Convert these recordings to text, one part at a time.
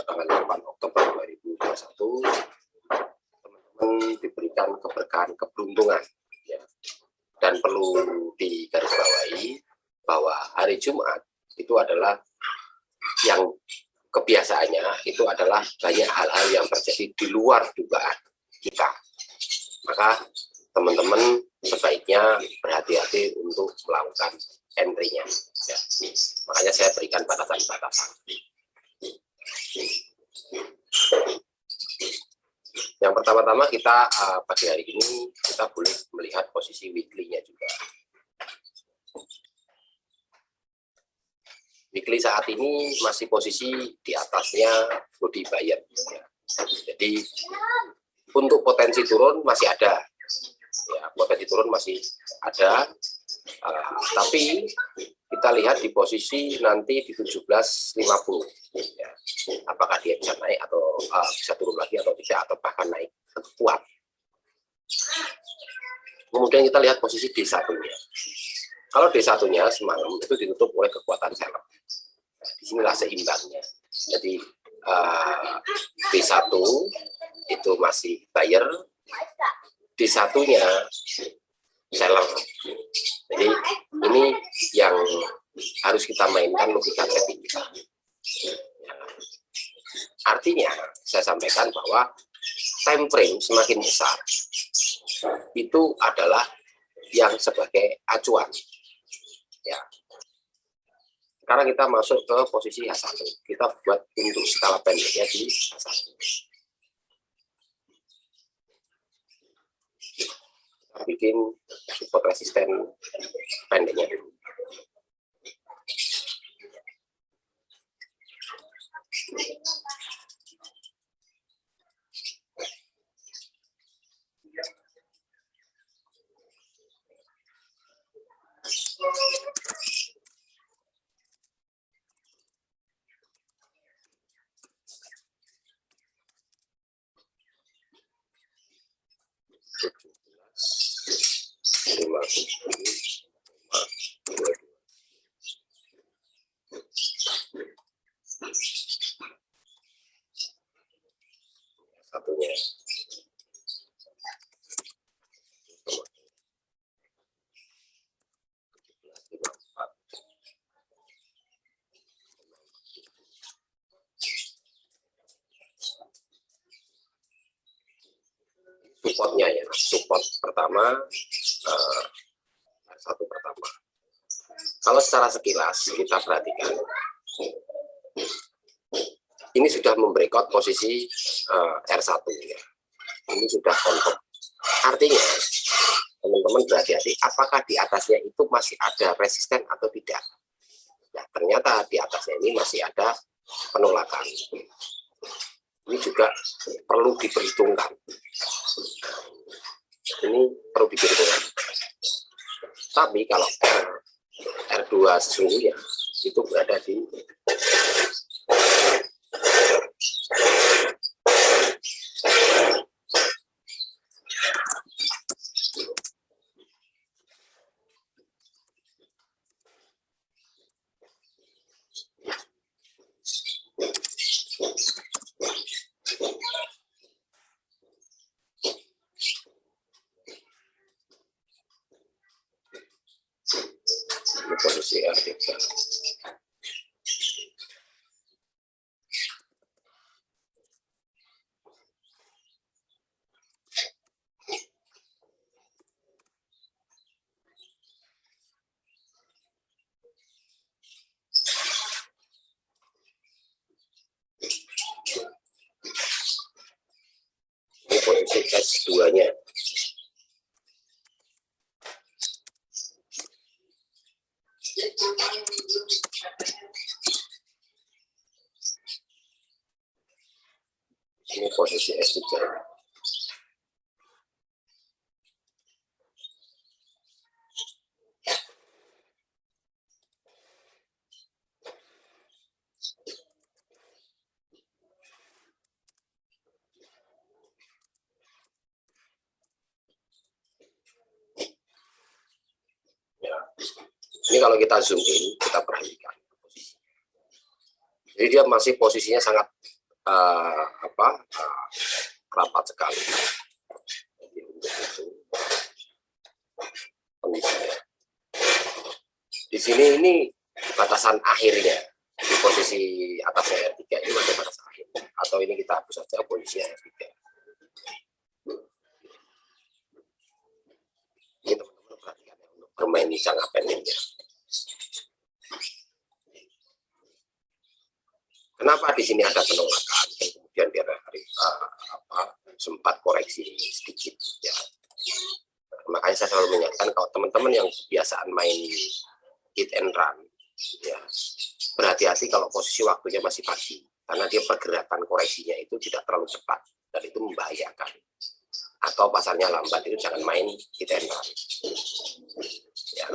tanggal 8 Oktober 2021, teman-teman diberikan keberkahan keberuntungan, ya. Dan perlu digarisbawahi bahwa hari Jumat itu adalah yang kebiasaannya itu adalah banyak hal-hal yang terjadi di luar dugaan kita. Maka teman-teman sebaiknya berhati-hati untuk melakukan entry-nya, ya. Makanya saya berikan batasan-batasan. Yang pertama-tama kita pagi hari ini kita boleh melihat posisi weekly-nya juga. Weekly saat ini masih posisi di atasnya body buyer, ya. Jadi untuk potensi turun masih ada, ya, potensi turun masih ada, tapi kita lihat di posisi nanti di 17.50, ya. Apakah dia bisa naik atau bisa turun lagi atau tidak, atau bahkan naik tetap kuat. Kemudian kita lihat posisi D1-nya. Kalau D1-nya semalam itu ditutup oleh kekuatan seller. Nah, disinilah seimbangnya. Jadi D1 itu masih buyer, D1-nya seller. Jadi ini yang harus kita mainkan logika trading kita. Artinya saya sampaikan bahwa time frame semakin besar itu adalah yang sebagai acuan, ya. Sekarang kita masuk ke posisi H1. Kita buat untuk skala pendeknya di H1. Kita bikin support resisten pendeknya dulu. Satunya supportnya, ya, support pertama, satu pertama. Kalau secara sekilas kita perhatikan, ini sudah membreakout posisi R1, ya. Ini sudah confirm. Artinya teman-teman berhati-hati, apakah di atasnya itu masih ada resisten atau tidak. Ya, ternyata di atasnya ini masih ada penolakan. Ini juga perlu diperhitungkan. Ini perlu diperhitungkan. Tapi kalau R2 sesungguhnya itu berada di posisi R3. Ini posisi S2-nya. Ini posisi S3. Ya. Ini kalau kita zoom in, kita perhatikan. Jadi dia masih posisinya sangat rapat sekali. Jadi untuk itu kondisinya. Di sini ini batasan akhirnya, di posisi atasnya R3 ini ada batas akhir, atau ini kita hapus saja posisinya R3. Ini teman-teman perhatikan ya, untuk bermain di jangka pendeknya. Kenapa di sini ada penolakan dan kemudian dia sempat koreksi sedikit ya. Makanya saya selalu mengingatkan kalau teman-teman yang kebiasaan main hit and run ya, berhati-hati kalau posisi waktunya masih pagi, karena dia pergerakan koreksinya itu tidak terlalu cepat dan itu membahayakan. Atau pasarnya lambat, itu jangan main hit and run ya.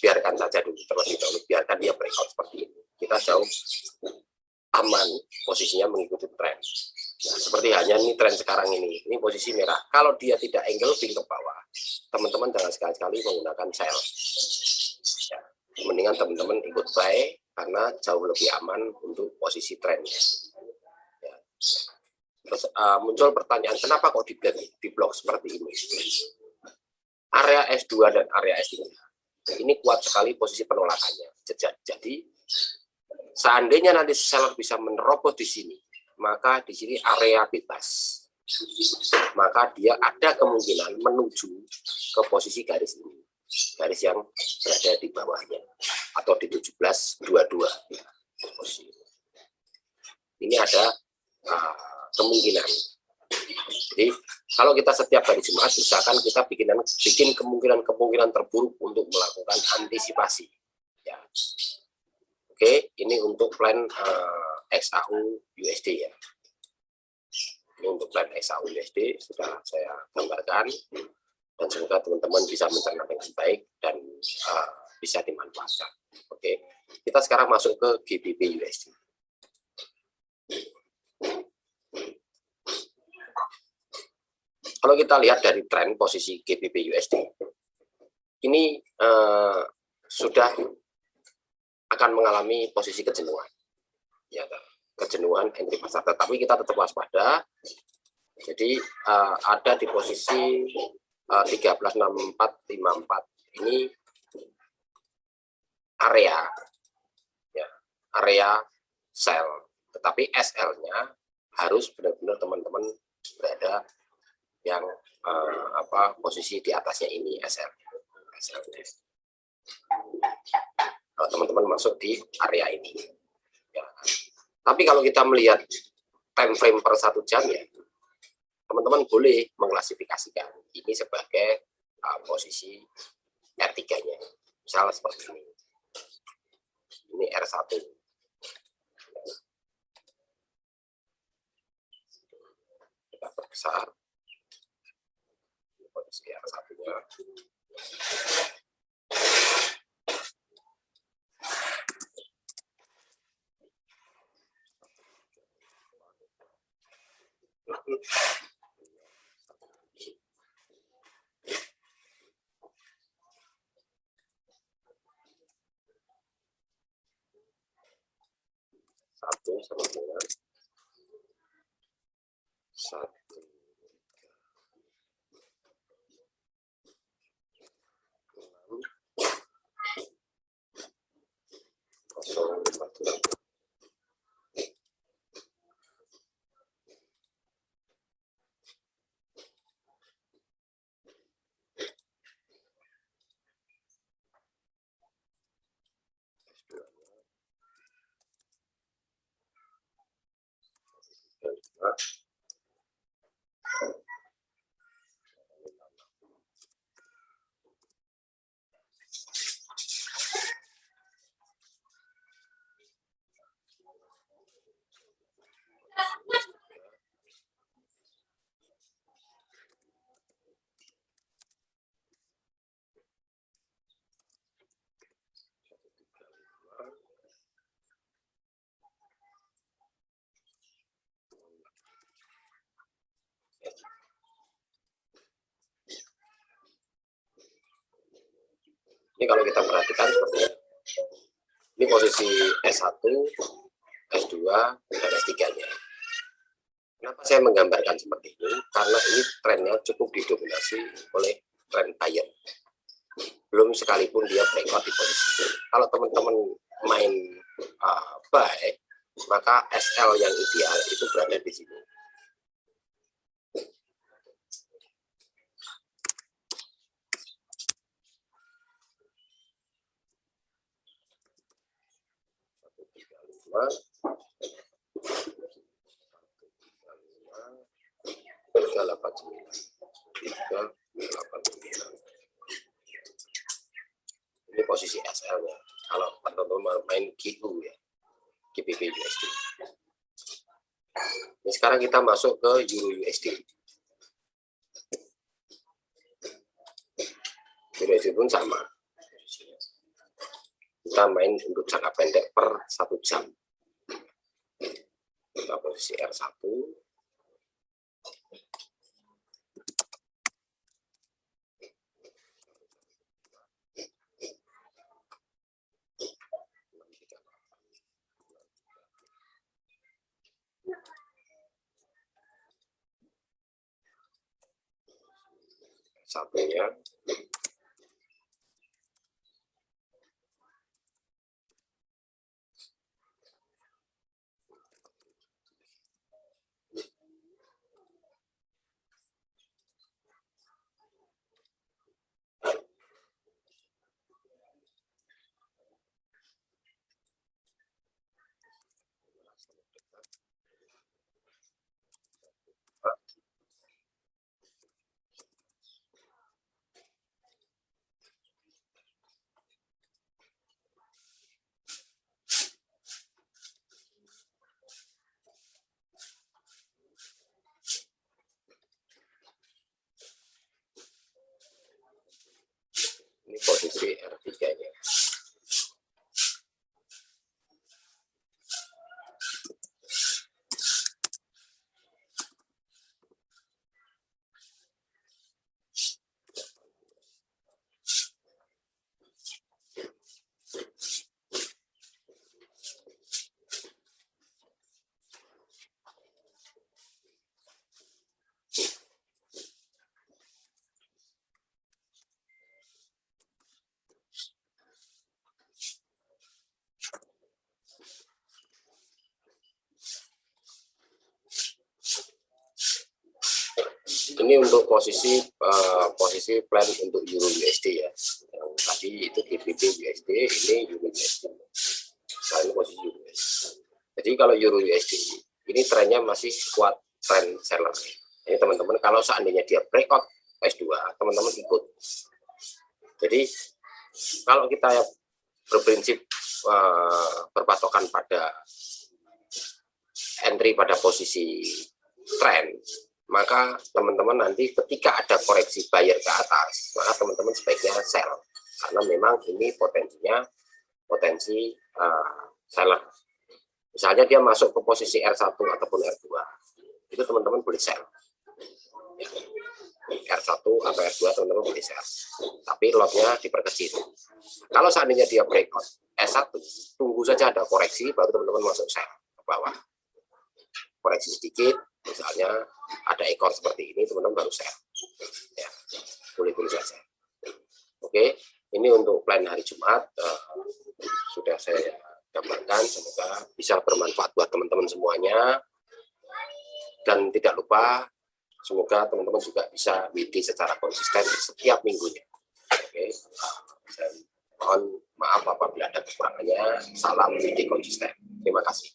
Biarkan saja dulu terlebih dahulu, biarkan dia breakout seperti ini, kita jauh aman posisinya mengikuti tren. Nah, seperti hanya ini tren sekarang ini posisi merah. Kalau dia tidak engulfing ke bawah, teman-teman jangan sekali-kali menggunakan sell. Ya, mendingan teman-teman ikut buy karena jauh lebih aman untuk posisi trennya. Ya. Terus muncul pertanyaan, kenapa kok di blok seperti ini? Area S2 dan area S3 ini kuat sekali posisi penolakannya. Jadi seandainya nanti seller bisa menerobos di sini, maka di sini area bebas. Maka dia ada kemungkinan menuju ke posisi garis ini, garis yang berada di bawahnya, atau di 17.22. Posisi ini ada kemungkinan. Jadi kalau kita setiap hari Jumat, misalkan kita bikin kemungkinan terburuk untuk melakukan antisipasi. Ya. Oke, ini untuk plan XAU USD ya. Ini untuk plan XAU USD sudah saya gambarkan, dan semoga teman-teman bisa mencerna dengan baik dan bisa dimanfaatkan. Oke, kita sekarang masuk ke GBP USD. Kalau kita lihat dari tren posisi GBP USD, ini sudah akan mengalami posisi kejenuhan, ya, kejenuhan entry pasar. Tetapi kita tetap waspada. Jadi ada di posisi 136454 ini area, ya, area sell. Tetapi SL-nya harus benar-benar teman-teman berada yang posisi di atasnya ini SL-nya. Teman-teman masuk di area ini ya. Tapi kalau kita melihat time frame per 1 jam ya, teman-teman boleh mengklasifikasikan ini sebagai posisi R3-nya, misalnya seperti ini R1 kita perbesar posisi R1-nya. Satu sama dengan 1,6 Ini kalau kita perhatikan seperti ini posisi S1 S2 dan S3-nya. Kenapa saya menggambarkan seperti ini? Karena ini trennya cukup didominasi oleh tren buyer. Belum sekalipun dia breakout di posisi ini. Kalau teman-teman main buy, maka SL yang ideal itu berada di sini. Ini posisi SL-nya. Kalau teman-teman main GU ya, GBP USD. Ini sekarang kita masuk ke Euro USD. Euro USD pun sama. Kita main untuk jangka pendek per 1 jam. Kita posisi R1. Satunya ini posisi R3-nya. Ini untuk posisi plan untuk Euro USD ya. Yang tadi itu GBP USD, ini Euro USD. Nah, ini posisi Euro USD. Jadi kalau Euro USD ini trennya masih kuat, tren seller. Ini teman-teman kalau seandainya dia breakout S2, teman-teman ikut. Jadi kalau kita berprinsip berpatokan pada entry pada posisi tren, maka teman-teman nanti ketika ada koreksi buyer ke atas, maka teman-teman sebaiknya sell, karena memang ini potensi seller. Misalnya dia masuk ke posisi R1 ataupun R2, itu teman-teman boleh sell. R1 atau R2 teman-teman boleh sell, tapi lotnya diperkecil. Kalau seandainya dia breakout S1, tunggu saja ada koreksi, baru teman-teman masuk sell ke bawah. Koreksi sedikit, misalnya ada ekor seperti ini, teman-teman baru sell. Ya, boleh-boleh saja. Oke, ini untuk plan hari Jumat sudah saya gambarkan, semoga bisa bermanfaat buat teman-teman semuanya. Dan tidak lupa, semoga teman-teman juga bisa WD secara konsisten setiap minggunya. Oke, saya mohon maaf apabila ada kekurangannya. Salam WD konsisten. Terima kasih.